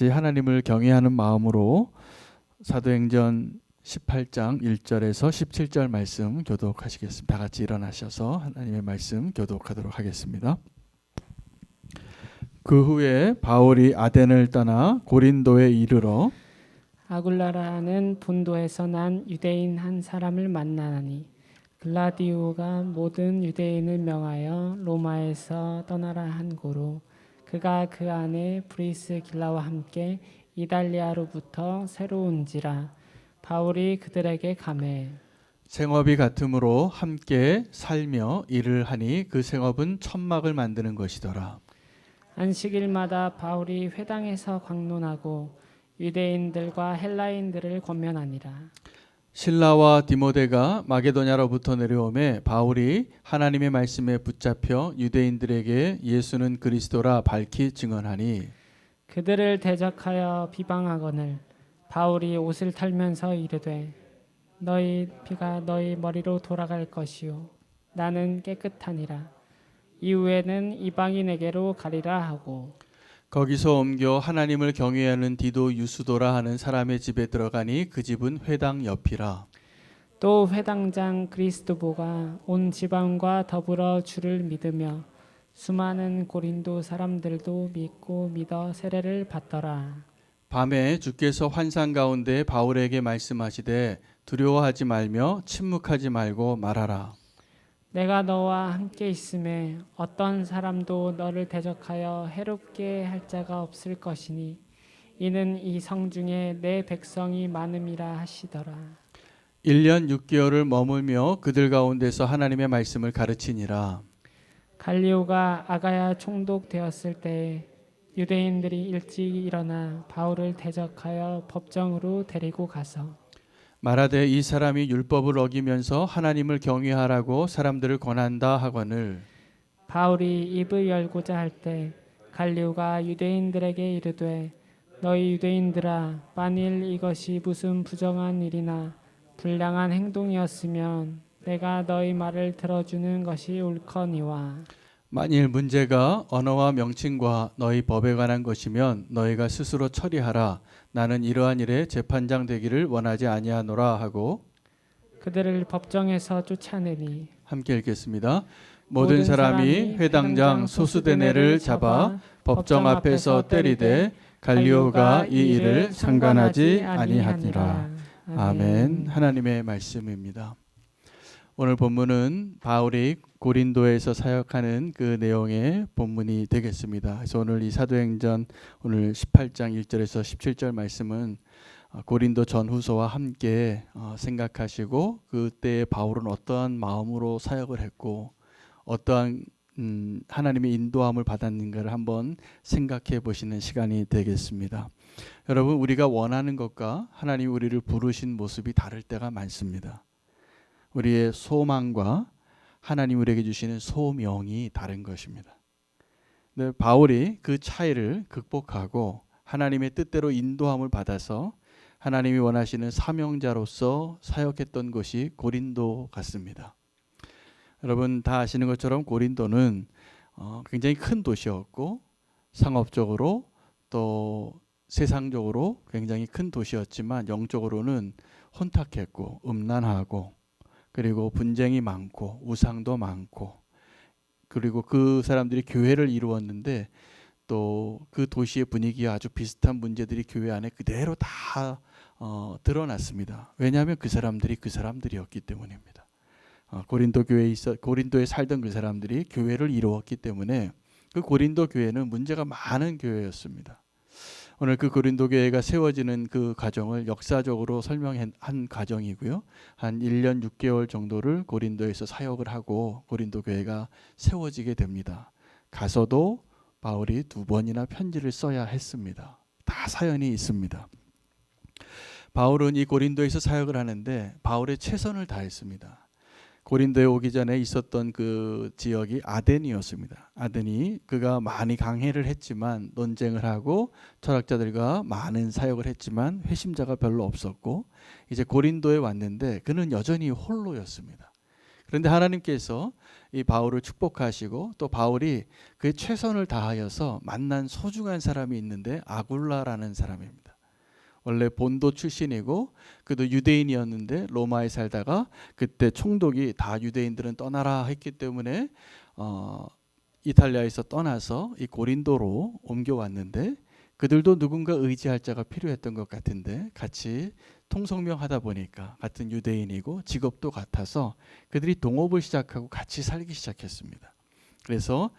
하나님을 경외하는 마음으로 사도행전 18장 1절에서 17절 말씀 교독하시겠습니다. 다 같이 일어나셔서 하나님의 말씀 교독하도록 하겠습니다. 그 후에 바울이 아덴을 떠나 고린도에 이르러 아굴라라는 본도에서 난 유대인 한 사람을 만나니 글라디오가 모든 유대인을 명하여 로마에서 떠나라 한 고로 그가 그 안에 브리스길라와 함께 이달리아로부터 새로 온지라. 바울이 그들에게 가매 생업이 같으므로 함께 살며 일을 하니 그 생업은 천막을 만드는 것이더라. 안식일마다 바울이 회당에서 광론하고 유대인들과 헬라인들을 권면하니라. 실라와 디모데가 마게도냐로부터 내려오매 바울이 하나님의 말씀에 붙잡혀 유대인들에게 예수는 그리스도라 밝히 증언하니 그들을 대적하여 비방하거늘 바울이 옷을 털면서 이르되 너희 피가 너희 머리로 돌아갈 것이요 나는 깨끗하니라. 이후에는 이방인에게로 가리라 하고 거기서 옮겨 하나님을 경외하는 디도 유스도라 하는 사람의 집에 들어가니 그 집은 회당 옆이라. 또 회당장 그리스도보가 온 지방과 더불어 주를 믿으며 수많은 고린도 사람들도 믿어 세례를 받더라. 밤에 주께서 환상 가운데 바울에게 말씀하시되 두려워하지 말며 침묵하지 말고 말하라. 내가 너와 함께 있음에 어떤 사람도 너를 대적하여 해롭게 할 자가 없을 것이니 이는 이 성중에 내 백성이 많음이라 하시더라. 1년 6개월을 머물며 그들 가운데서 하나님의 말씀을 가르치니라. 갈리오가 아가야 총독되었을 때 유대인들이 일찍 일어나 바울을 대적하여 법정으로 데리고 가서 말하되 이 사람이 율법을 어기면서 하나님을 경외하라고 사람들을 권한다 하거늘 바울이 입을 열고자 할 때 갈리오가 유대인들에게 이르되 너희 유대인들아 만일 이것이 무슨 부정한 일이나 불량한 행동이었으면 내가 너희 말을 들어주는 것이 옳거니와 만일 문제가 언어와 명칭과 너희 법에 관한 것이면 너희가 스스로 처리하라. 나는 이러한 일에 재판장 되기를 원하지 아니하노라 하고 그들을 법정에서 쫓아내니 함께 읽겠습니다. 모든 사람이 회당장 소수대네를 잡아 법정 앞에서 때리되 갈리오가 이 일을 상관하지 아니하니라. 아멘. 하나님의 말씀입니다. 오늘 본문은 바울이 고린도에서 사역하는 그 내용의 본문이 되겠습니다. 그래서 오늘 이 사도행전 오늘 18장 1절에서 17절 말씀은 고린도 전후서와 함께 생각하시고 그때 바울은 어떠한 마음으로 사역을 했고 어떠한 하나님의 인도함을 받았는가를 한번 생각해 보시는 시간이 되겠습니다. 여러분, 우리가 원하는 것과 하나님이 우리를 부르신 모습이 다를 때가 많습니다. 우리의 소망과 하나님 우리에게 주시는 소명이 다른 것입니다. 근데 바울이 그 차이를 극복하고 하나님의 뜻대로 인도함을 받아서 하나님이 원하시는 사명자로서 사역했던 곳이 고린도 같습니다. 여러분 다 아시는 것처럼 고린도는 굉장히 큰 도시였고 상업적으로 또 세상적으로 굉장히 큰 도시였지만 영적으로는 혼탁했고 음란하고 그리고 분쟁이 많고 우상도 많고 그리고 그 사람들이 교회를 이루었는데 또 그 도시의 분위기와 아주 비슷한 문제들이 교회 안에 그대로 다 드러났습니다. 왜냐하면 그 사람들이 그 사람들이었기 때문입니다. 고린도에 살던 그 사람들이 교회를 이루었기 때문에 그 고린도 교회는 문제가 많은 교회였습니다. 오늘 그 고린도 교회가 세워지는 그 과정을 역사적으로 설명한 과정이고요. 한 1년 6개월 정도를 고린도에서 사역을 하고 고린도 교회가 세워지게 됩니다. 가서도 바울이 2번이나 편지를 써야 했습니다. 다 사연이 있습니다. 바울은 이 고린도에서 사역을 하는데 바울의 최선을 다했습니다. 고린도에 오기 전에 있었던 그 지역이 아덴이었습니다. 아덴이 그가 많이 강해를 했지만 논쟁을 하고 철학자들과 많은 사역을 했지만 회심자가 별로 없었고 이제 고린도에 왔는데 그는 여전히 홀로였습니다. 그런데 하나님께서 이 바울을 축복하시고 또 바울이 그의 최선을 다하여서 만난 소중한 사람이 있는데 아굴라라는 사람입니다. 원래 본도 출신이고 그도 유대인이었는데 로마에 살다가 그때 총독이 다 유대인들은 떠나라 했기 때문에 이탈리아에서 떠나서 이 고린도로 옮겨왔는데 그들도 누군가 의지할 자가 필요했던 것 같은데 같이 통성명하다 보니까 같은 유대인이고 직업도 같아서 그들이 동업을 시작하고 같이 살기 시작했습니다. 그래서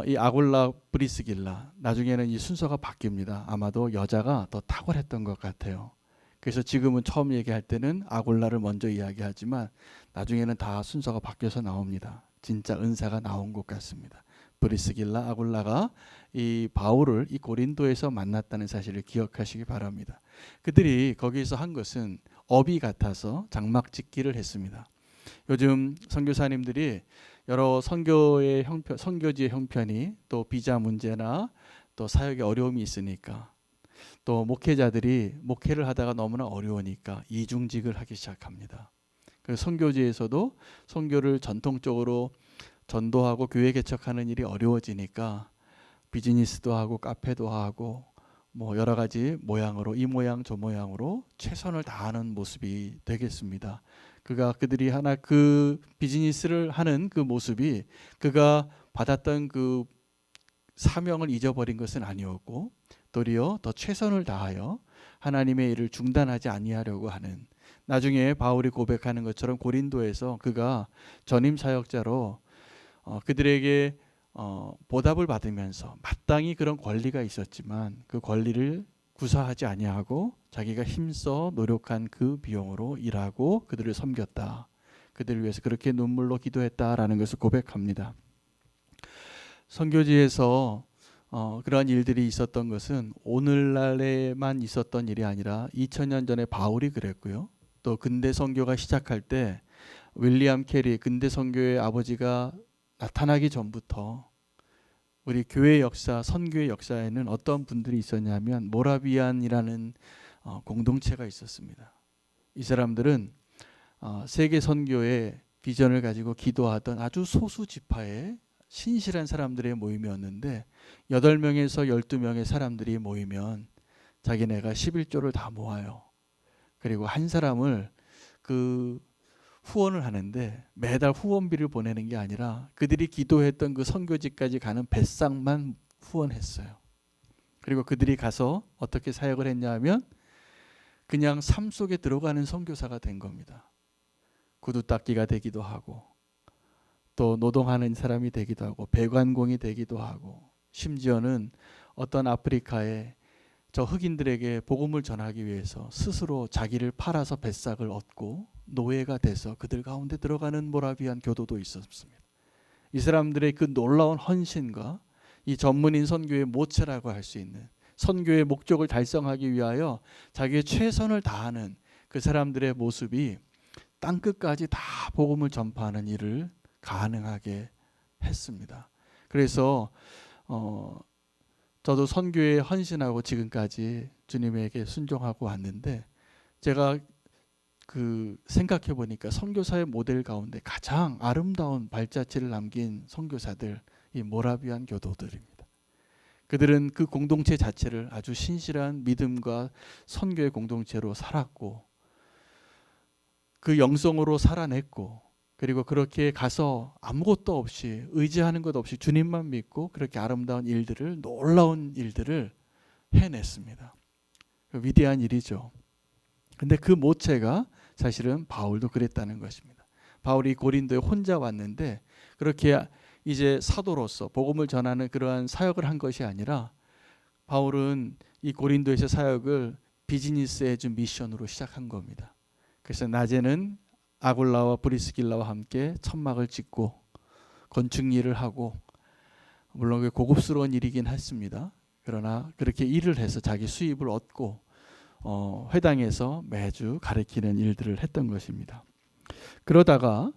이 아굴라 브리스길라 나중에는 이 순서가 바뀝니다. 아마도 여자가 더 탁월했던 것 같아요. 그래서 지금은 처음 얘기할 때는 아굴라를 먼저 이야기하지만 나중에는 다 순서가 바뀌어서 나옵니다. 진짜 은사가 나온 것 같습니다. 브리스길라 아굴라가 이 바울을 이 고린도에서 만났다는 사실을 기억하시기 바랍니다. 그들이 거기서 한 것은 업이 같아서 장막 짓기를 했습니다. 요즘 선교사님들이 여러 선교의 형편, 선교지의 형편이 또 비자 문제나 또 사역에 어려움이 있으니까 또 목회자들이 목회를 하다가 너무나 어려우니까 이중직을 하기 시작합니다. 그래서 선교지에서도 선교를 전통적으로 전도하고 교회 개척하는 일이 어려워지니까 비즈니스도 하고 카페도 하고 뭐 여러 가지 모양으로 이 모양 저 모양으로 최선을 다하는 모습이 되겠습니다. 그들이 하나 그 비즈니스를 하는 그 모습이 그가 받았던 그 사명을 잊어버린 것은 아니었고 도리어 더 최선을 다하여 하나님의 일을 중단하지 아니하려고 하는, 나중에 바울이 고백하는 것처럼 고린도에서 그가 전임 사역자로 그들에게 보답을 받으면서 마땅히 그런 권리가 있었지만 그 권리를 구사하지 아니하고 자기가 힘써 노력한 그 비용으로 일하고 그들을 섬겼다. 그들을 위해서 그렇게 눈물로 기도했다라는 것을 고백합니다. 선교지에서 그러한 일들이 있었던 것은 오늘날에만 있었던 일이 아니라 2000년 전에 바울이 그랬고요. 또 근대 선교가 시작할 때 윌리엄 캐리 근대 선교의 아버지가 나타나기 전부터 우리 교회 역사, 선교의 역사에는 어떤 분들이 있었냐면 모라비안이라는 공동체가 있었습니다. 이 사람들은 세계 선교의 비전을 가지고 기도하던 아주 소수 지파의 신실한 사람들의 모임이었는데 8명에서 12명의 사람들이 모이면 자기네가 11조를 다 모아요. 그리고 한 사람을 후원을 하는데 매달 후원비를 보내는 게 아니라 그들이 기도했던 그 선교지까지 가는 뱃상만 후원했어요. 그리고 그들이 가서 어떻게 사역을 했냐 하면 그냥 삶 속에 들어가는 선교사가 된 겁니다. 구두 닦기가 되기도 하고 또 노동하는 사람이 되기도 하고 배관공이 되기도 하고 심지어는 어떤 아프리카에 저 흑인들에게 복음을 전하기 위해서 스스로 자기를 팔아서 뱃삭을 얻고 노예가 돼서 그들 가운데 들어가는 모라비안 교도도 있었습니다. 이 사람들의 그 놀라운 헌신과 이 전문인 선교의 모체라고 할 수 있는 선교의 목적을 달성하기 위하여 자기의 최선을 다하는 그 사람들의 모습이 땅끝까지 다 복음을 전파하는 일을 가능하게 했습니다. 그래서 저도 선교에 헌신하고 지금까지 주님에게 순종하고 왔는데 제가 생각해 보니까 선교사의 모델 가운데 가장 아름다운 발자취를 남긴 선교사들 이 모라비안 교도들입니다. 그들은 그 공동체 자체를 아주 신실한 믿음과 선교의 공동체로 살았고 그 영성으로 살아냈고 그리고 그렇게 가서 아무것도 없이 의지하는 것 없이 주님만 믿고 그렇게 아름다운 일들을 놀라운 일들을 해냈습니다. 위대한 일이죠. 근데 그 모체가 사실은 바울도 그랬다는 것입니다. 바울이 고린도에 혼자 왔는데 그렇게 이제 사도로서 복음을 전하는 그러한 사역을 한 것이 아니라 바울은 이 고린도에서 사역을 비즈니스 에즈 미션으로 시작한 겁니다. 그래서 낮에는 아굴라와 브리스길라와 함께 천막을 짓고 건축 일을 하고 물론 그게 고급스러운 일이긴 했습니다. 그러나 그렇게 일을 해서 자기 수입을 얻고 회당에서 매주 가르치는 일들을 했던 것입니다. 그러다가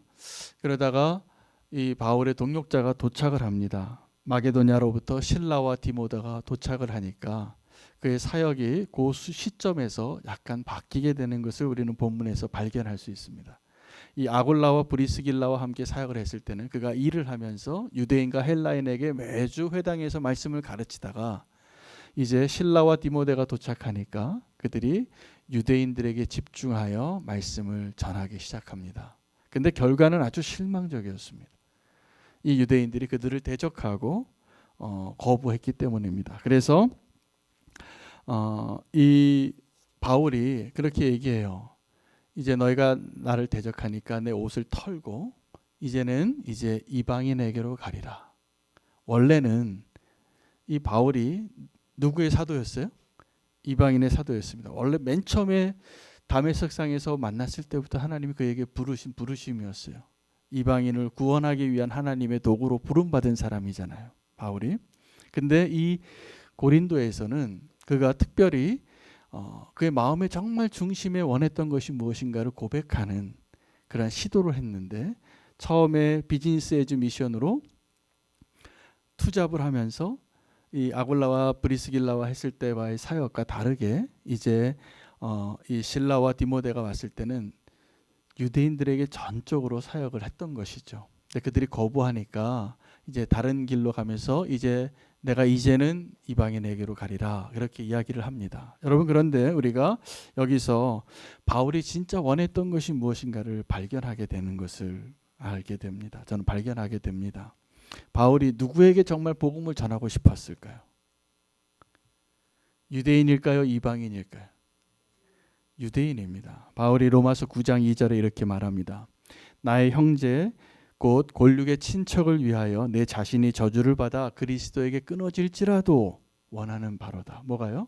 이 바울의 동역자가 도착을 합니다. 마게도냐로부터 실라와 디모데가 도착을 하니까 그의 사역이 그 시점에서 약간 바뀌게 되는 것을 우리는 본문에서 발견할 수 있습니다. 이 아골라와 브리스길라와 함께 사역을 했을 때는 그가 일을 하면서 유대인과 헬라인에게 매주 회당에서 말씀을 가르치다가 이제 실라와 디모데가 도착하니까 그들이 유대인들에게 집중하여 말씀을 전하기 시작합니다. 근데 결과는 아주 실망적이었습니다. 이 유대인들이 그들을 대적하고 거부했기 때문입니다. 그래서 이 바울이 그렇게 얘기해요. 이제 너희가 나를 대적하니까 내 옷을 털고 이제는 이제 이방인에게로 가리라. 원래는 이 바울이 누구의 사도였어요? 이방인의 사도였습니다. 원래 맨 처음에 다메섹상에서 만났을 때부터 하나님이 그에게 부르신 부르심이었어요. 이방인을 구원하기 위한 하나님의 도구로 부름받은 사람이잖아요, 바울이. 근데 이 고린도에서는 그가 특별히 그의 마음의 정말 중심에 원했던 것이 무엇인가를 고백하는 그런 시도를 했는데, 처음에 비즈니스 에즈 미션으로 투잡을 하면서 이 아골라와 브리스길라와 했을 때와의 사역과 다르게 이제 이 실라와 디모데가 왔을 때는 유대인들에게 전적으로 사역을 했던 것이죠. 근데 그들이 거부하니까 이제 다른 길로 가면서 이제 내가 이제는 이방인에게로 가리라, 그렇게 이야기를 합니다. 여러분, 그런데 우리가 여기서 바울이 진짜 원했던 것이 무엇인가를 발견하게 되는 것을 알게 됩니다. 저는 발견하게 됩니다. 바울이 누구에게 정말 복음을 전하고 싶었을까요? 유대인일까요? 이방인일까요? 유대인입니다. 바울이 로마서 9장 2절에 이렇게 말합니다. 나의 형제 곧 골육의 친척을 위하여 내 자신이 저주를 받아 그리스도에게 끊어질지라도 원하는 바로다. 뭐가요?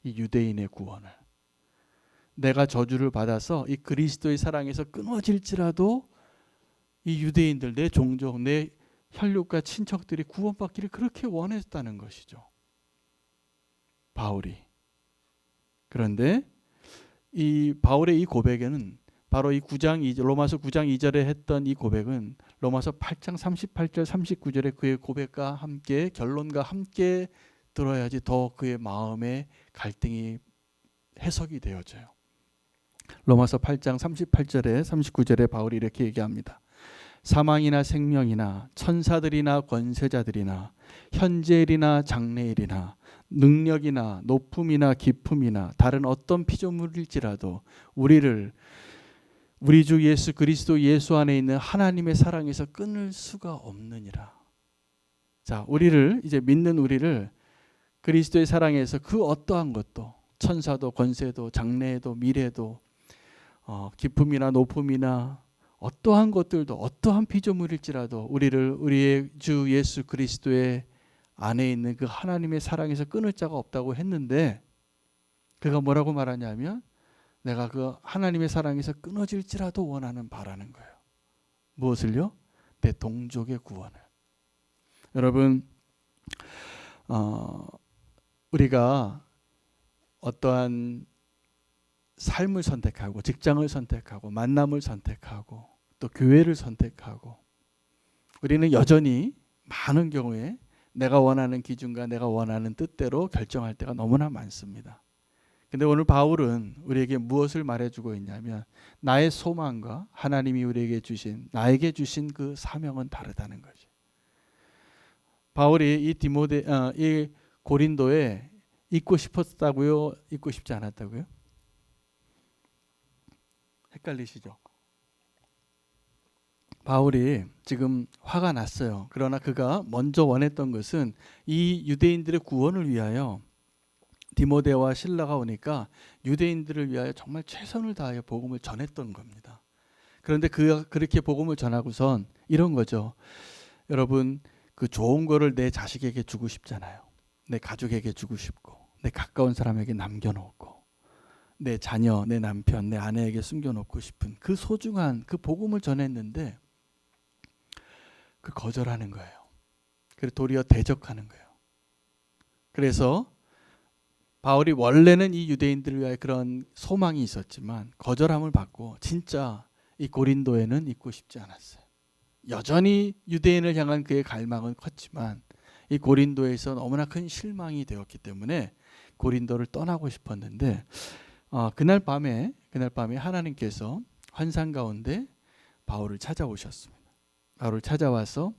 이 유대인의 구원을. 내가 저주를 받아서 이 그리스도의 사랑에서 끊어질지라도 이 유대인들, 내 종족, 내 혈육과 친척들이 구원받기를 그렇게 원했다는 것이죠, 바울이. 그런데 이 바울의 이 고백에는 바로 이 로마서 9장 2절에 했던 이 고백은 로마서 8장 38절 39절의 그의 고백과 함께, 결론과 함께 들어야지 더 그의 마음의 갈등이 해석이 되어져요. 로마서 8장 38절에 39절에 바울이 이렇게 얘기합니다. 사망이나 생명이나 천사들이나 권세자들이나 현재일이나 장래일이나 능력이나 높음이나 깊음이나 다른 어떤 피조물일지라도 우리 주 예수 그리스도 예수 안에 있는 하나님의 사랑에서 끊을 수가 없느니라. 자, 우리를 이제 믿는 우리를 그리스도의 사랑에서 그 어떠한 것도, 천사도 권세도 장래도 미래도 깊음이나 높음이나 어떠한 것들도, 어떠한 피조물일지라도 우리의 주 예수 그리스도의 안에 있는 그 하나님의 사랑에서 끊을 자가 없다고 했는데, 그가 뭐라고 말하냐면 내가 그 하나님의 사랑에서 끊어질지라도 원하는 바라는 거예요. 무엇을요? 내 동족의 구원을. 여러분, 우리가 어떠한 삶을 선택하고 직장을 선택하고 만남을 선택하고 또 교회를 선택하고, 우리는 여전히 많은 경우에 내가 원하는 기준과 내가 원하는 뜻대로 결정할 때가 너무나 많습니다. 근데 오늘 바울은 우리에게 무엇을 말해주고 있냐면 나의 소망과 하나님이 나에게 주신 그 사명은 다르다는 거죠. 바울이 이 고린도에 있고 싶었다고요? 있고 싶지 않았다고요? 헷갈리시죠? 바울이 지금 화가 났어요. 그러나 그가 먼저 원했던 것은 이 유대인들의 구원을 위하여 디모데와 실라가 오니까 유대인들을 위하여 정말 최선을 다하여 복음을 전했던 겁니다. 그런데 그가 그렇게 복음을 전하고선 이런 거죠. 여러분, 그 좋은 거를 내 자식에게 주고 싶잖아요. 내 가족에게 주고 싶고, 내 가까운 사람에게 남겨놓고, 내 자녀, 내 남편, 내 아내에게 숨겨놓고 싶은 그 소중한 그 복음을 전했는데 그 거절하는 거예요. 그리고 도리어 대적하는 거예요. 그래서 바울이 원래는 이 유대인들을 위해 그런 소망이 있었지만 거절함을 받고 진짜 이 고린도에는 있고 싶지 않았어요. 여전히 유대인을 향한 그의 갈망은 컸지만 이 고린도에서 너무나 큰 실망이 되었기 때문에 고린도를 떠나고 싶었는데 그날 밤에 하나님께서 환상 가운데 바울을 찾아오셨습니다. 바울을 찾아와서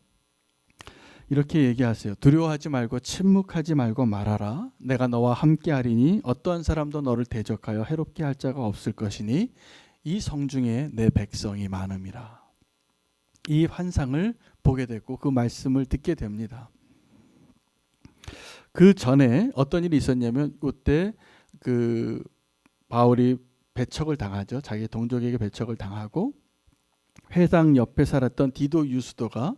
이렇게 얘기하세요. 두려워하지 말고 침묵하지 말고 말하라. 내가 너와 함께하리니 어떠한 사람도 너를 대적하여 해롭게 할 자가 없을 것이니 이 성중에 내 백성이 많음이라. 이 환상을 보게 됐고 그 말씀을 듣게 됩니다. 그 전에 어떤 일이 있었냐면 그때 그 바울이 배척을 당하죠. 자기 동족에게 배척을 당하고 회당 옆에 살았던 디도 유스도가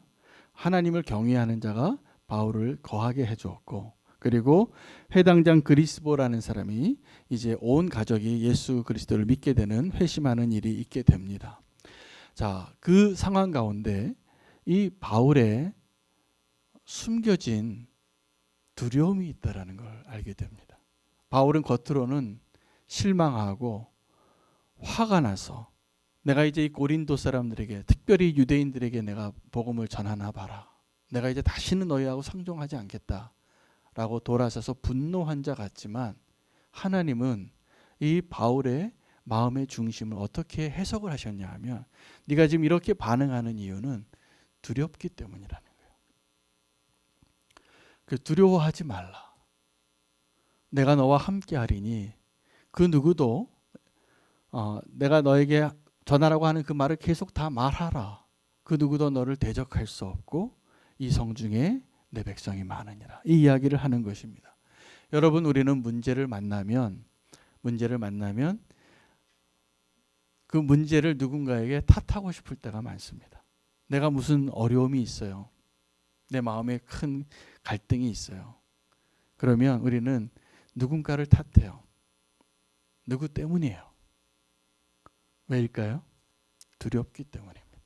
하나님을 경외하는 자가 바울을 거하게 해주었고, 그리고 회당장 그리스보라는 사람이 이제 온 가족이 예수 그리스도를 믿게 되는 회심하는 일이 있게 됩니다. 자, 그 상황 가운데 이 바울의 숨겨진 두려움이 있다라는 걸 알게 됩니다. 바울은 겉으로는 실망하고 화가 나서 내가 이제 이 고린도 사람들에게, 특별히 유대인들에게 내가 복음을 전하나 봐라. 내가 이제 다시는 너희하고 상종하지 않겠다 라고 돌아서서 분노한 자 같지만, 하나님은 이 바울의 마음의 중심을 어떻게 해석을 하셨냐 하면, 네가 지금 이렇게 반응하는 이유는 두렵기 때문이라는 거예요. 그 두려워하지 말라. 내가 너와 함께 하리니, 그 누구도 내가 너에게 전하라고 하는 그 말을 계속 다 말하라. 그 누구도 너를 대적할 수 없고 이 성중에 내 백성이 많으니라. 이 이야기를 하는 것입니다. 여러분, 우리는 문제를 만나면 그 문제를 누군가에게 탓하고 싶을 때가 많습니다. 내가 무슨 어려움이 있어요. 내 마음에 큰 갈등이 있어요. 그러면 우리는 누군가를 탓해요. 누구 때문이에요? 왜일까요? 두렵기 때문입니다.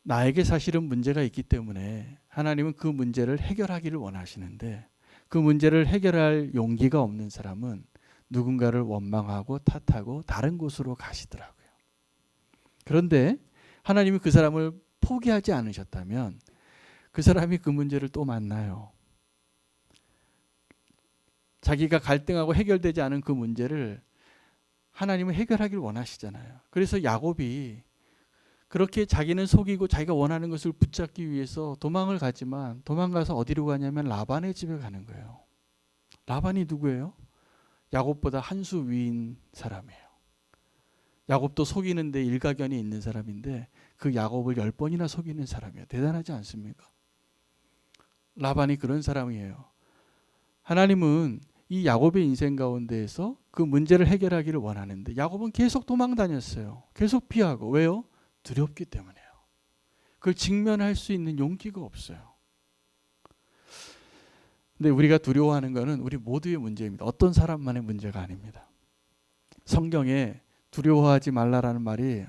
나에게 사실은 문제가 있기 때문에 하나님은 그 문제를 해결하기를 원하시는데, 그 문제를 해결할 용기가 없는 사람은 누군가를 원망하고 탓하고 다른 곳으로 가시더라고요. 그런데 하나님이 그 사람을 포기하지 않으셨다면 그 사람이 그 문제를 또 만나요. 자기가 갈등하고 해결되지 않은 그 문제를 하나님은 해결하길 원하시잖아요. 그래서 야곱이 그렇게 자기는 속이고 자기가 원하는 것을 붙잡기 위해서 도망을 가지만, 도망가서 어디로 가냐면 라반의 집에 가는 거예요. 라반이 누구예요? 야곱보다 한 수 위인 사람이에요. 야곱도 속이는데 일가견이 있는 사람인데 그 야곱을 10번이나 속이는 사람이에요. 대단하지 않습니까? 라반이 그런 사람이에요. 하나님은 이 야곱의 인생 가운데에서 그 문제를 해결하기를 원하는데 야곱은 계속 도망 다녔어요. 계속 피하고. 왜요? 두렵기 때문에요. 그걸 직면할 수 있는 용기가 없어요. 근데 우리가 두려워하는 것은 우리 모두의 문제입니다. 어떤 사람만의 문제가 아닙니다. 성경에 두려워하지 말라라는 말이,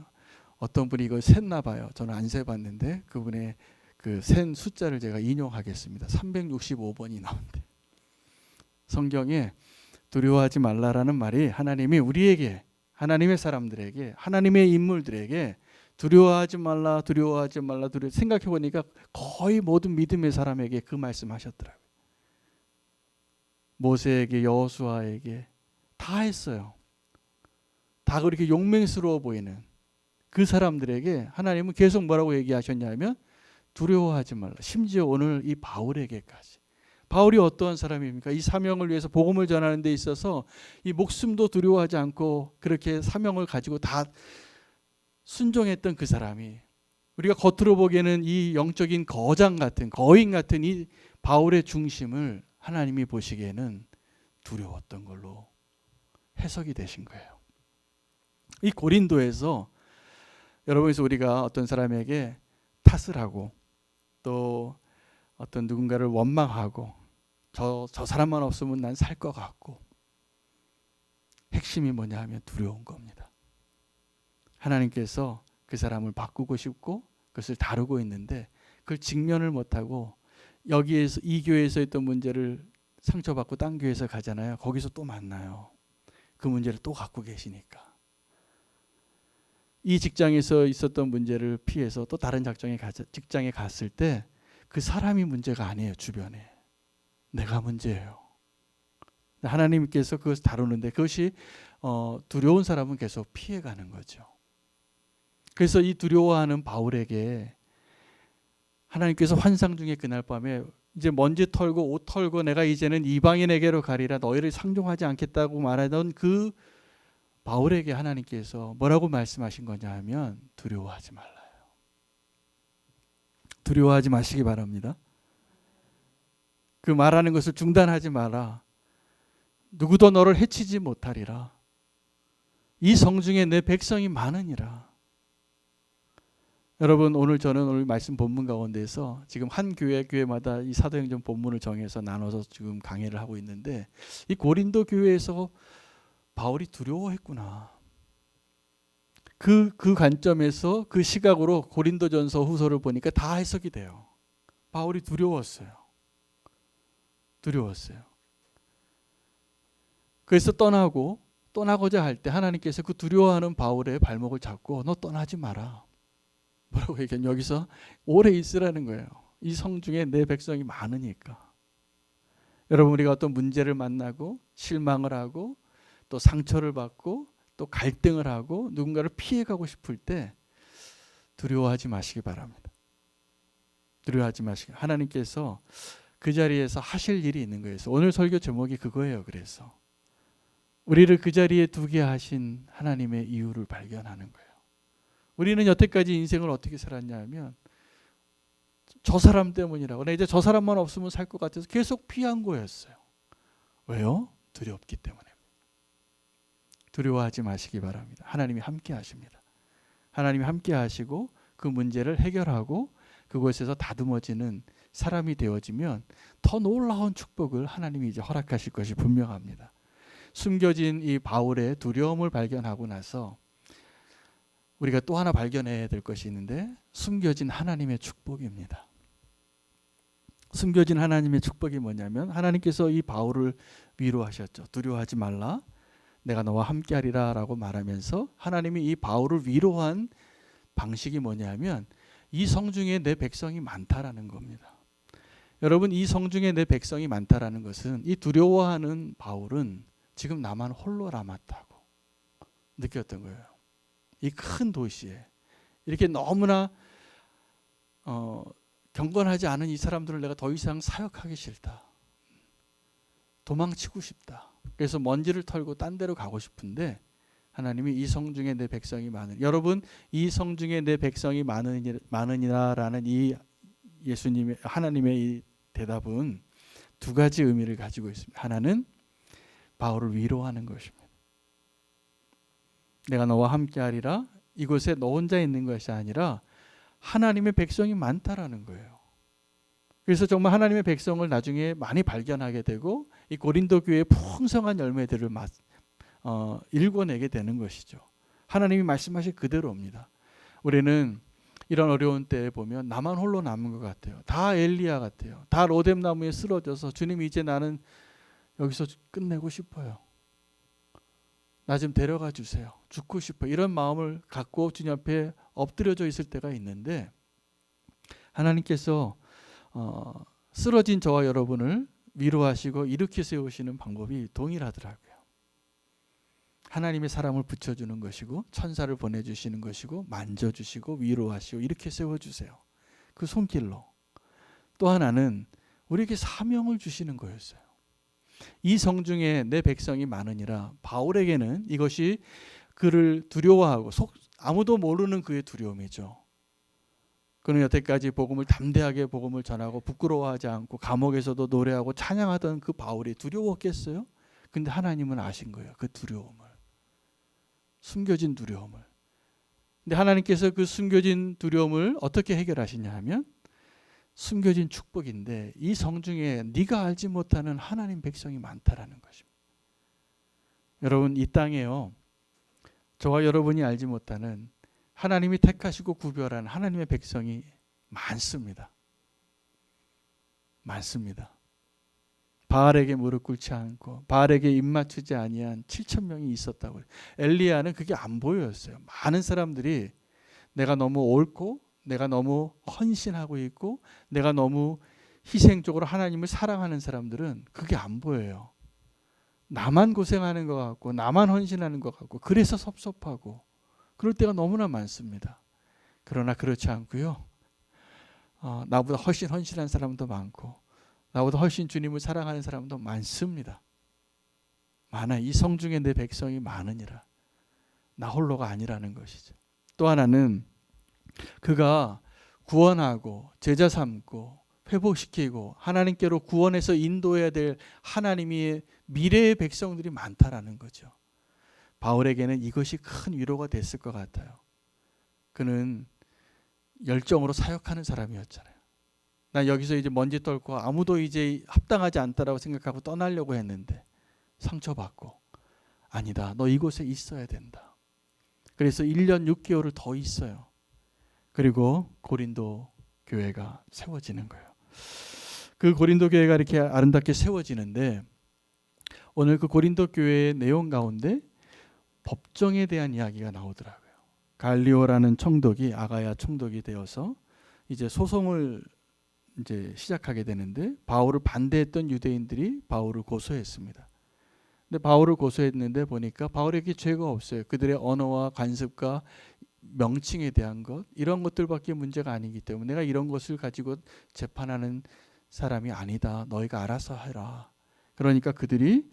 어떤 분이 이걸 셌나 봐요. 저는 안 세봤는데 그분의 그 센 숫자를 제가 인용하겠습니다. 365번이 나온대. 성경에 두려워하지 말라라는 말이 하나님이 우리에게, 하나님의 사람들에게, 하나님의 인물들에게 두려워하지 말라, 두려워하지 말라, 생각해 보니까 거의 모든 믿음의 사람에게 그 말씀하셨더라고요. 모세에게, 여호수아에게 다 했어요. 다 그렇게 용맹스러워 보이는 그 사람들에게 하나님은 계속 뭐라고 얘기하셨냐면 두려워하지 말라. 심지어 오늘 이 바울에게까지. 바울이 어떠한 사람입니까? 이 사명을 위해서 복음을 전하는 데 있어서 이 목숨도 두려워하지 않고 그렇게 사명을 가지고 다 순종했던 그 사람이, 우리가 겉으로 보기에는 이 영적인 거장 같은, 거인 같은 이 바울의 중심을 하나님이 보시기에는 두려웠던 걸로 해석이 되신 거예요. 이 고린도에서 여러분에서 우리가 어떤 사람에게 탓을 하고 또 어떤 누군가를 원망하고 저 사람만 없으면 난 살 것 같고, 핵심이 뭐냐 하면 두려운 겁니다. 하나님께서 그 사람을 바꾸고 싶고 그것을 다루고 있는데 그걸 직면을 못하고 여기에서 이 교회에서 있던 문제를 상처받고 딴 교회에서 가잖아요. 거기서 또 만나요. 그 문제를 또 갖고 계시니까. 이 직장에서 있었던 문제를 피해서 또 다른 직장에 갔을 때 그 사람이 문제가 아니에요. 주변에. 내가 문제예요. 하나님께서 그것을 다루는데 그것이 두려운 사람은 계속 피해가는 거죠. 그래서 이 두려워하는 바울에게 하나님께서 환상 중에 그날 밤에 이제 먼지 털고 옷 털고 내가 이제는 이방인에게로 가리라 너희를 상종하지 않겠다고 말하던 그 바울에게 하나님께서 뭐라고 말씀하신 거냐 하면 두려워하지 말라요. 두려워하지 마시기 바랍니다. 그 말하는 것을 중단하지 마라. 누구도 너를 해치지 못하리라. 이 성중에 내 백성이 많으니라. 여러분 오늘 저는 오늘 말씀 본문 가운데서 지금 한 교회마다 이 사도행전 본문을 정해서 나눠서 지금 강해를 하고 있는데 이 고린도 교회에서 바울이 두려워했구나. 그 관점에서 그 시각으로 고린도전서 후서를 보니까 다 해석이 돼요. 바울이 두려웠어요. 그래서 떠나고자 할 때 하나님께서 그 두려워하는 바울의 발목을 잡고 너 떠나지 마라. 뭐라고 얘기하냐 여기서 오래 있으라는 거예요. 이 성중에 내 백성이 많으니까. 여러분 우리가 어떤 문제를 만나고 실망을 하고 또 상처를 받고 또 갈등을 하고 누군가를 피해가고 싶을 때 두려워하지 마시기 바랍니다. 두려워하지 마시기. 하나님께서 그 자리에서 하실 일이 있는 거예요. 오늘 설교 제목이 그거예요. 그래서 우리를 그 자리에 두게 하신 하나님의 이유를 발견하는 거예요. 우리는 여태까지 인생을 어떻게 살았냐 하면 저 사람 때문이라고. 나 이제 저 사람만 없으면 살 것 같아서 계속 피한 거였어요. 왜요? 두렵기 때문에. 두려워하지 마시기 바랍니다. 하나님이 함께 하십니다. 하나님이 함께 하시고 그 문제를 해결하고 그곳에서 다듬어지는 사람이 되어지면 더 놀라운 축복을 하나님이 이제 허락하실 것이 분명합니다. 숨겨진 이 바울의 두려움을 발견하고 나서 우리가 또 하나 발견해야 될 것이 있는데 숨겨진 하나님의 축복입니다. 숨겨진 하나님의 축복이 뭐냐면 하나님께서 이 바울을 위로하셨죠. 두려워하지 말라. 내가 너와 함께하리라 라고 말하면서 하나님이 이 바울을 위로한 방식이 뭐냐면 이 성중에 내 백성이 많다라는 겁니다. 여러분 이 성중에 내 백성이 많다라는 것은 이 두려워하는 바울은 지금 나만 홀로 남았다고 느꼈던 거예요. 이 큰 도시에 이렇게 너무나 경건하지 않은 이 사람들을 내가 더 이상 사역하기 싫다. 도망치고 싶다. 그래서 먼지를 털고 딴 데로 가고 싶은데 하나님이 이 성중에 내 백성이 많으니 여러분 이 성중에 내 백성이 많으니라라는 이 예수님의 하나님의 이 대답은 두 가지 의미를 가지고 있습니다. 하나는 바울을 위로하는 것입니다. 내가 너와 함께하리라. 이곳에 너 혼자 있는 것이 아니라 하나님의 백성이 많다라는 거예요. 그래서 정말 하나님의 백성을 나중에 많이 발견하게 되고 이 고린도 교회의 풍성한 열매들을 일궈내게 되는 것이죠. 하나님이 말씀하신 그대로입니다. 우리는 이런 어려운 때에 보면 나만 홀로 남은 것 같아요. 다 엘리야 같아요. 다 로뎀 나무에 쓰러져서 주님 이제 나는 여기서 끝내고 싶어요. 나 좀 데려가 주세요. 죽고 싶어. 이런 마음을 갖고 주님 앞에 엎드려져 있을 때가 있는데 하나님께서 쓰러진 저와 여러분을 위로하시고 일으켜 세우시는 방법이 동일하더라고요. 하나님의 사람을 붙여주는 것이고 천사를 보내주시는 것이고 만져주시고 위로하시고 이렇게 세워주세요. 그 손길로. 또 하나는 우리에게 사명을 주시는 거였어요. 이 성중에 내 백성이 많으니라. 바울에게는 이것이 그를 두려워하고 아무도 모르는 그의 두려움이죠. 그는 여태까지 복음을 담대하게 복음을 전하고 부끄러워하지 않고 감옥에서도 노래하고 찬양하던 그 바울이 두려웠겠어요? 근데 하나님은 아신 거예요. 그 두려움을. 숨겨진 두려움을. 근데 하나님께서 그 숨겨진 두려움을 어떻게 해결하시냐 하면 숨겨진 축복인데 이 성중에 네가 알지 못하는 하나님 백성이 많다라는 것입니다. 여러분 이 땅에요. 저와 여러분이 알지 못하는 하나님이 택하시고 구별한 하나님의 백성이 많습니다. 많습니다. 바알에게 무릎 꿇지 않고 바알에게 입 맞추지 아니한 7,000명이 있었다고. 엘리야는 그게 안 보였어요. 많은 사람들이 내가 너무 옳고 내가 너무 헌신하고 있고 내가 너무 희생적으로 하나님을 사랑하는 사람들은 그게 안 보여요. 나만 고생하는 것 같고 나만 헌신하는 것 같고 그래서 섭섭하고 그럴 때가 너무나 많습니다. 그러나 그렇지 않고요. 나보다 훨씬 헌신한 사람도 많고 나보다 훨씬 주님을 사랑하는 사람도 많습니다. 많아. 이 성중에 내 백성이 많으니라. 나 홀로가 아니라는 것이죠. 또 하나는 그가 구원하고 제자 삼고 회복시키고 하나님께로 구원해서 인도해야 될 하나님의 미래의 백성들이 많다라는 거죠. 바울에게는 이것이 큰 위로가 됐을 것 같아요. 그는 열정으로 사역하는 사람이었잖아요. 난 여기서 이제 먼지 떨고 아무도 이제 합당하지 않다라고 생각하고 떠나려고 했는데 상처받고 아니다. 너 이곳에 있어야 된다. 그래서 1년 6개월을 더 있어요. 그리고 고린도 교회가 세워지는 거예요. 그 고린도 교회가 이렇게 아름답게 세워지는데 오늘 그 고린도 교회의 내용 가운데 법정에 대한 이야기가 나오더라고요. 갈리오라는 총독이 아가야 총독이 되어서 이제 소송을 이제 시작하게 되는데 바울을 반대했던 유대인들이 바울을 고소했습니다. 근데 바울을 고소했는데 보니까 바울에게 죄가 없어요. 그들의 언어와 관습과 명칭에 대한 것 이런 것들밖에 문제가 아니기 때문에 내가 이런 것을 가지고 재판하는 사람이 아니다. 너희가 알아서 해라. 그러니까 그들이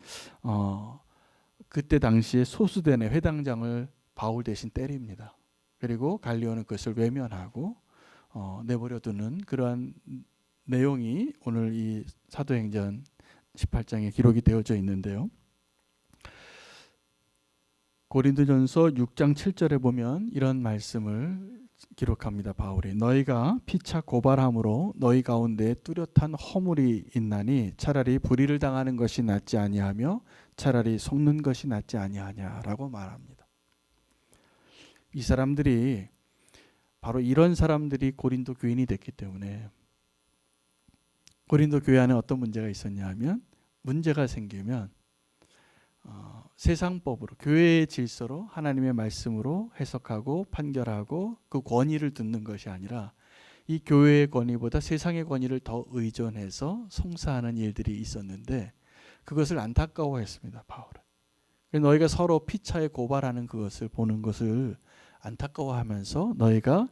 그때 당시에 소수대내 회당장을 바울 대신 때립니다. 그리고 갈리오는 그것을 외면하고 내버려두는 그러한 내용이 오늘 이 사도행전 18장에 기록이 되어져 있는데요. 고린도전서 6장 7절에 보면 이런 말씀을 기록합니다. 바울이 너희가 피차 고발함으로 너희 가운데 뚜렷한 허물이 있나니 차라리 불의를 당하는 것이 낫지 아니하며 차라리 속는 것이 낫지 아니하냐라고 말합니다. 이 사람들이 바로 이런 사람들이 고린도 교인이 됐기 때문에 고린도 교회 안에 어떤 문제가 있었냐 하면 문제가 생기면 세상법으로 교회의 질서로 하나님의 말씀으로 해석하고 판결하고 그 권위를 듣는 것이 아니라 이 교회의 권위보다 세상의 권위를 더 의존해서 송사하는 일들이 있었는데 그것을 안타까워했습니다. 바울은. 너희가 서로 피차에 고발하는 그것을 보는 것을 안타까워하면서 너희가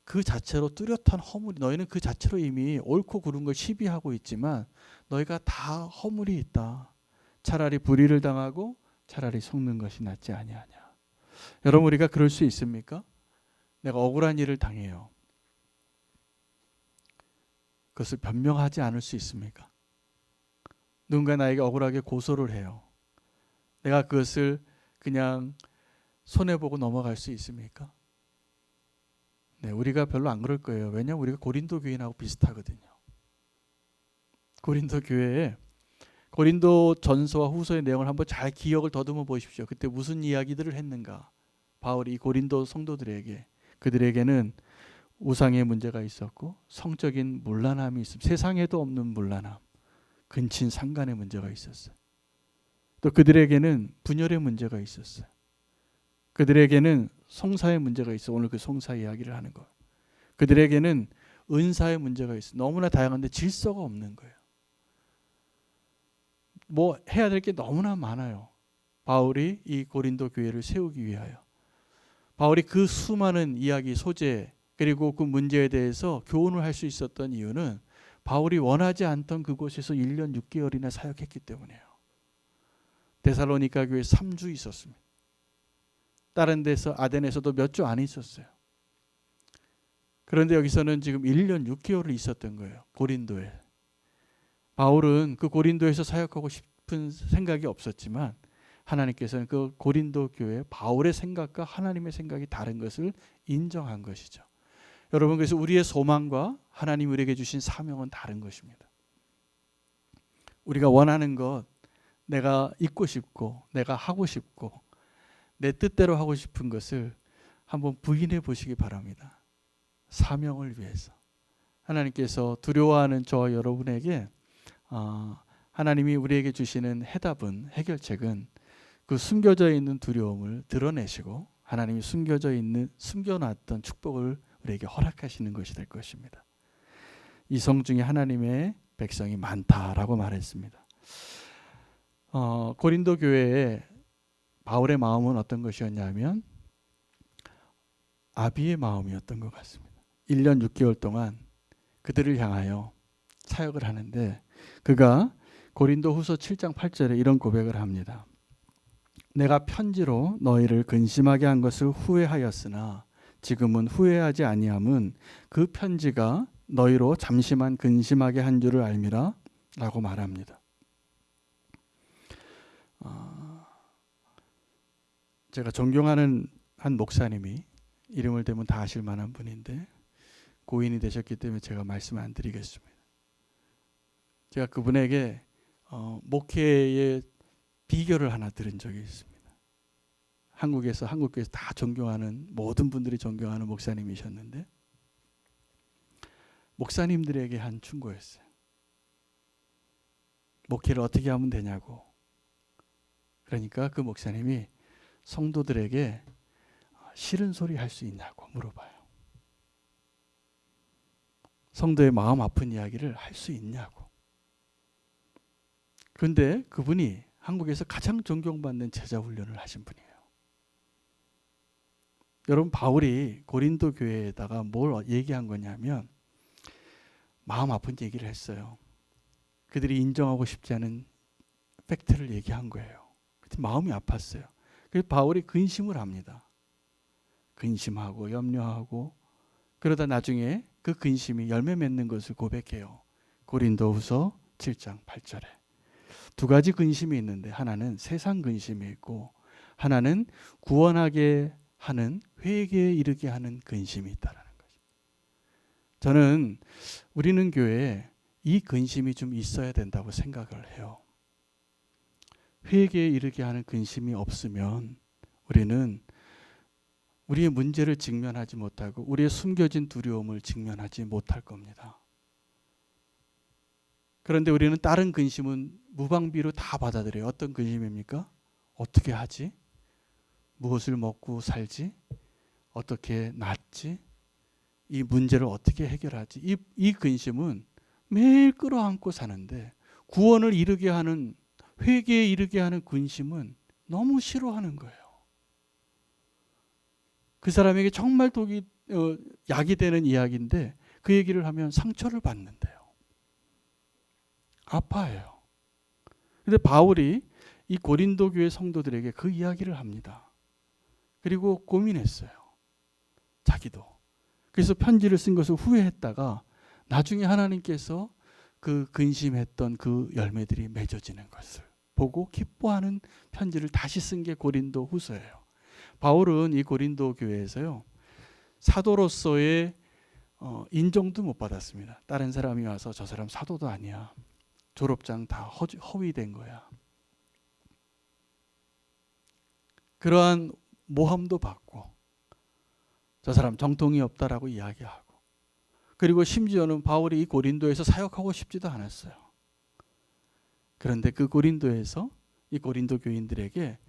그 자체로 뚜렷한 허물이 너희는 그 자체로 이미 옳고 그른 걸 시비하고 있지만 너희가 다 허물이 있다. 차라리 불의를 당하고 차라리 속는 것이 낫지 아니하냐. 여러분 우리가 그럴 수 있습니까? 내가 억울한 일을 당해요. 그것을 변명하지 않을 수 있습니까? 누군가 나에게 억울하게 고소를 해요. 내가 그것을 그냥 손해보고 넘어갈 수 있습니까? 네, 우리가 별로 안 그럴 거예요. 왜냐하면 우리가 고린도 교인하고 비슷하거든요. 고린도 교회에 고린도 전서와 후서의 내용을 한번 잘 기억을 더듬어 보십시오. 그때 무슨 이야기들을 했는가. 바울이 고린도 성도들에게 그들에게는 우상의 문제가 있었고 성적인 문란함이 있습니다. 세상에도 없는 문란함, 근친 상간의 문제가 있었어요. 또 그들에게는 분열의 문제가 있었어요. 그들에게는 송사의 문제가 있어. 오늘 그 송사 이야기를 하는 거예요. 그들에게는 은사의 문제가 있어. 너무나 다양한데 질서가 없는 거예요. 뭐 해야 될 게 너무나 많아요. 바울이 이 고린도 교회를 세우기 위하여. 바울이 그 수많은 이야기 소재 그리고 그 문제에 대해서 교훈을 할 수 있었던 이유는 바울이 원하지 않던 그곳에서 1년 6개월이나 사역했기 때문이에요. 데살로니가 교회 3주 있었습니다. 다른 데서 아덴에서도 몇 주 안 있었어요. 그런데 여기서는 지금 1년 6개월을 있었던 거예요. 고린도에. 바울은 그 고린도에서 사역하고 싶은 생각이 없었지만 하나님께서는 그 고린도 교회 바울의 생각과 하나님의 생각이 다른 것을 인정한 것이죠. 여러분 그래서 우리의 소망과 하나님 우리에게 주신 사명은 다른 것입니다. 우리가 원하는 것 내가 있고 싶고 내가 하고 싶고 내 뜻대로 하고 싶은 것을 한번 부인해 보시기 바랍니다. 사명을 위해서. 하나님께서 두려워하는 저와 여러분에게 하나님이 우리에게 주시는 해답은 해결책은 그 숨겨져 있는 두려움을 드러내시고 하나님이 숨겨놨던 축복을 우리에게 허락하시는 것이 될 것입니다. 이 성 중에 하나님의 백성이 많다라고 말했습니다. 고린도 교회에 바울의 마음은 어떤 것이었냐면 아비의 마음이었던 것 같습니다. 1년 6개월 동안 그들을 향하여 사역을 하는데 그가 고린도후서 7장 8절에 이런 고백을 합니다. 내가 편지로 너희를 근심하게 한 것을 후회하였으나 지금은 후회하지 아니함은 그 편지가 너희로 잠시만 근심하게 한 줄을 알미라 라고 말합니다. 제가 존경하는 한 목사님이 이름을 대면 다 아실 만한 분인데 고인이 되셨기 때문에 제가 말씀 안 드리겠습니다. 제가 그분에게 목회의 비결을 하나 들은 적이 있습니다. 한국에서 다 존경하는 모든 분들이 존경하는 목사님이셨는데 목사님들에게 한 충고였어요. 목회를 어떻게 하면 되냐고. 그러니까 그 목사님이 성도들에게 싫은 소리 할 수 있냐고 물어봐요. 성도의 마음 아픈 이야기를 할 수 있냐고. 그런데 그분이 한국에서 가장 존경받는 제자 훈련을 하신 분이에요. 여러분, 바울이 고린도 교회에다가 뭘 얘기한 거냐면 마음 아픈 얘기를 했어요. 그들이 인정하고 싶지 않은 팩트를 얘기한 거예요. 마음이 아팠어요. 그래서 바울이 근심을 합니다. 근심하고 염려하고 그러다 나중에 그 근심이 열매 맺는 것을 고백해요. 고린도후서 7장 8절에. 두 가지 근심이 있는데 하나는 세상 근심이 있고 하나는 구원하게 하는 회개에 이르게 하는 근심이 있다라는 거죠. 저는 우리는 교회에 이 근심이 좀 있어야 된다고 생각을 해요. 회개에 이르게 하는 근심이 없으면 우리는 우리의 문제를 직면하지 못하고 우리의 숨겨진 두려움을 직면하지 못할 겁니다. 그런데 우리는 다른 근심은 무방비로 다 받아들여요. 어떤 근심입니까? 어떻게 하지? 무엇을 먹고 살지? 어떻게 낫지? 이 문제를 어떻게 해결하지? 이 근심은 매일 끌어안고 사는데 구원을 이루게 하는, 회개에 이르게 하는 근심은 너무 싫어하는 거예요. 그 사람에게 정말 약이 되는 이야기인데 그 얘기를 하면 상처를 받는데요. 아파해요. 근데 바울이 이 고린도 교회 성도들에게 그 이야기를 합니다. 그리고 고민했어요. 자기도. 그래서 편지를 쓴 것을 후회했다가 나중에 하나님께서 그 근심했던 그 열매들이 맺어지는 것을 보고 기뻐하는 편지를 다시 쓴 게 고린도 후서예요. 바울은 이 고린도 교회에서요, 사도로서의 인정도 못 받았습니다. 다른 사람이 와서 저 사람 사도도 아니야. 졸업장 다 허위된 거야. 그러한 모함도 받고 저 사람 정통이 없다라고 이야기하고, 그리고 심지어는 바울이 이 고린도에서 사역하고 싶지도 않았어요. 그런데 그 고린도에서 이 고린도 교인들에게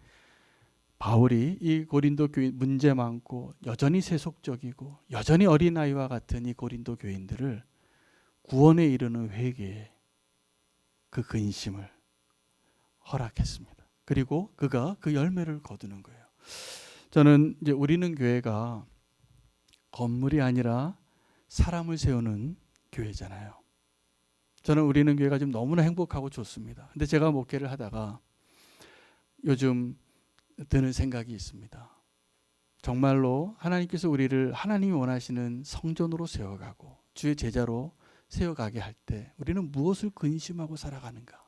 바울이 이 고린도 교인, 문제 많고 여전히 세속적이고 여전히 어린아이와 같은 이 고린도 교인들을 구원에 이르는 회개에 그 근심을 허락했습니다. 그리고 그가 그 열매를 거두는 거예요. 저는 이제 우리는 교회가 건물이 아니라 사람을 세우는 교회잖아요. 저는 우리는 교회가 지금 너무나 행복하고 좋습니다. 근데 제가 목회를 하다가 요즘 드는 생각이 있습니다. 정말로 하나님께서 우리를 하나님이 원하시는 성전으로 세워가고 주의 제자로 세워가게 할 때 우리는 무엇을 근심하고 살아가는가?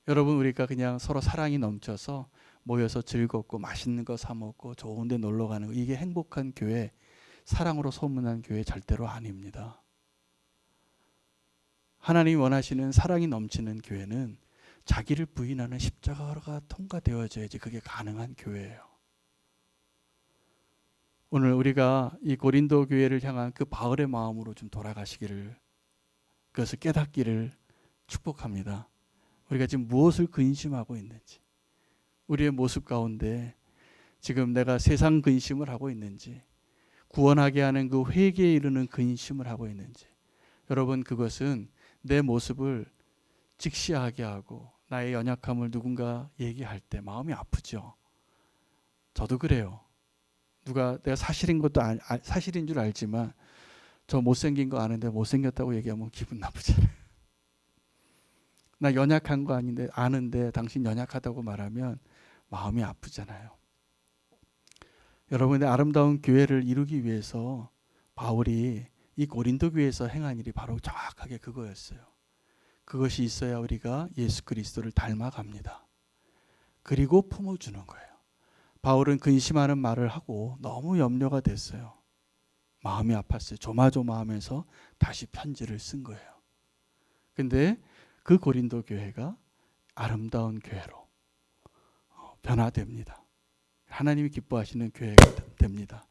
여러분, 우리가 그냥 서로 사랑이 넘쳐서 모여서 즐겁고 맛있는 거 사 먹고 좋은 데 놀러 가는 거, 이게 행복한 교회, 사랑으로 소문난 교회 절대로 아닙니다. 하나님이 원하시는 사랑이 넘치는 교회는 자기를 부인하는 십자가가 통과되어져야지 그게 가능한 교회예요. 오늘 우리가 이 고린도 교회를 향한 그 바울의 마음으로 좀 돌아가시기를, 그것을 깨닫기를 축복합니다. 우리가 지금 무엇을 근심하고 있는지, 우리의 모습 가운데 지금 내가 세상 근심을 하고 있는지, 구원하게 하는 그 회개에 이르는 근심을 하고 있는지, 여러분, 그것은 내 모습을 직시하게 하고 나의 연약함을 누군가 얘기할 때 마음이 아프죠. 저도 그래요. 누가 내가 사실인 것도 사실인 줄 알지만 저 못생긴 거 아는데 못생겼다고 얘기하면 기분 나쁘잖아요. 나 연약한 거 아는데 당신 연약하다고 말하면 마음이 아프잖아요. 여러분의 아름다운 교회를 이루기 위해서 바울이 이 고린도 교회에서 행한 일이 바로 정확하게 그거였어요. 그것이 있어야 우리가 예수 그리스도를 닮아갑니다. 그리고 품어주는 거예요. 바울은 근심하는 말을 하고 너무 염려가 됐어요. 마음이 아팠어요. 조마조마하면서 다시 편지를 쓴 거예요. 근데 그 고린도 교회가 아름다운 교회로 변화됩니다. 하나님이 기뻐하시는 교회가 됩니다.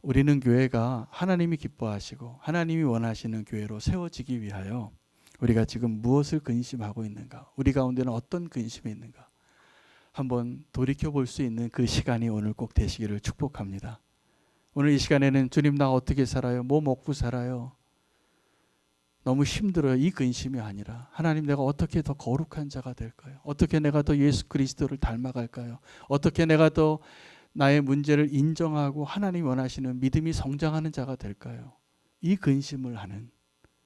우리는 교회가 하나님이 기뻐하시고 하나님이 원하시는 교회로 세워지기 위하여 우리가 지금 무엇을 근심하고 있는가? 우리 가운데는 어떤 근심이 있는가? 한번 돌이켜볼 수 있는 그 시간이 오늘 꼭 되시기를 축복합니다. 오늘 이 시간에는 주님 나 어떻게 살아요? 뭐 먹고 살아요? 너무 힘들어요. 이 근심이 아니라 하나님 내가 어떻게 더 거룩한 자가 될까요? 어떻게 내가 더 예수 그리스도를 닮아갈까요? 어떻게 내가 더 나의 문제를 인정하고 하나님 원하시는 믿음이 성장하는 자가 될까요? 이 근심을 하는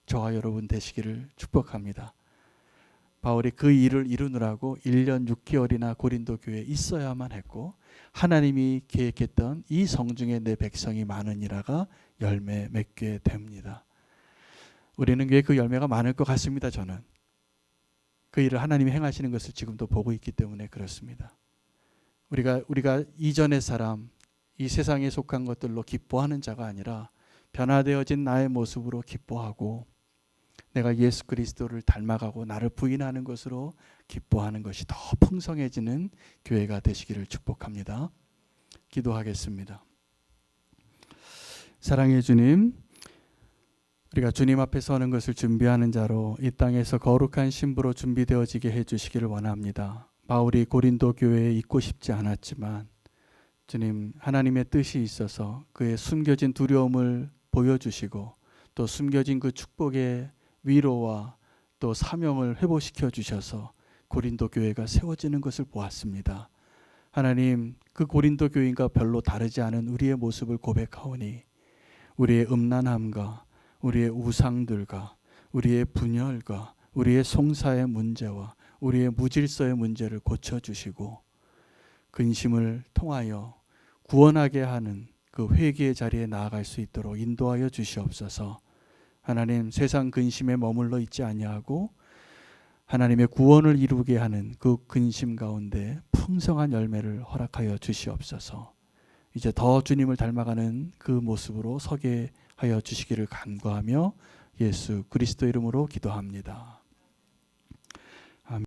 저와 여러분 되시기를 축복합니다. 바울이 그 일을 이루느라고 1년 6개월이나 고린도 교회에 있어야만 했고 하나님이 계획했던 이 성중에 내 백성이 많으니라가 열매 맺게 됩니다. 우리는 왜 그 열매가 많을 것 같습니다. 저는 그 일을 하나님이 행하시는 것을 지금도 보고 있기 때문에 그렇습니다. 우리가 이전의 사람, 이 세상에 속한 것들로 기뻐하는 자가 아니라 변화되어진 나의 모습으로 기뻐하고 내가 예수 그리스도를 닮아가고 나를 부인하는 것으로 기뻐하는 것이 더 풍성해지는 교회가 되시기를 축복합니다. 기도하겠습니다. 사랑의 주님, 우리가 주님 앞에 서는 것을 준비하는 자로 이 땅에서 거룩한 신부로 준비되어지게 해주시기를 원합니다. 바울이 고린도 교회에 있고 싶지 않았지만 주님 하나님의 뜻이 있어서 그의 숨겨진 두려움을 보여주시고 또 숨겨진 그 축복의 위로와 또 사명을 회복시켜 주셔서 고린도 교회가 세워지는 것을 보았습니다. 하나님 그 고린도 교인과 별로 다르지 않은 우리의 모습을 고백하오니 우리의 음란함과 우리의 우상들과 우리의 분열과 우리의 송사의 문제와 우리의 무질서의 문제를 고쳐주시고 근심을 통하여 구원하게 하는 그 회개의 자리에 나아갈 수 있도록 인도하여 주시옵소서. 하나님 세상 근심에 머물러 있지 아니하고 하나님의 구원을 이루게 하는 그 근심 가운데 풍성한 열매를 허락하여 주시옵소서. 이제 더 주님을 닮아가는 그 모습으로 서게 하여 주시기를 간구하며 예수 그리스도 이름으로 기도합니다.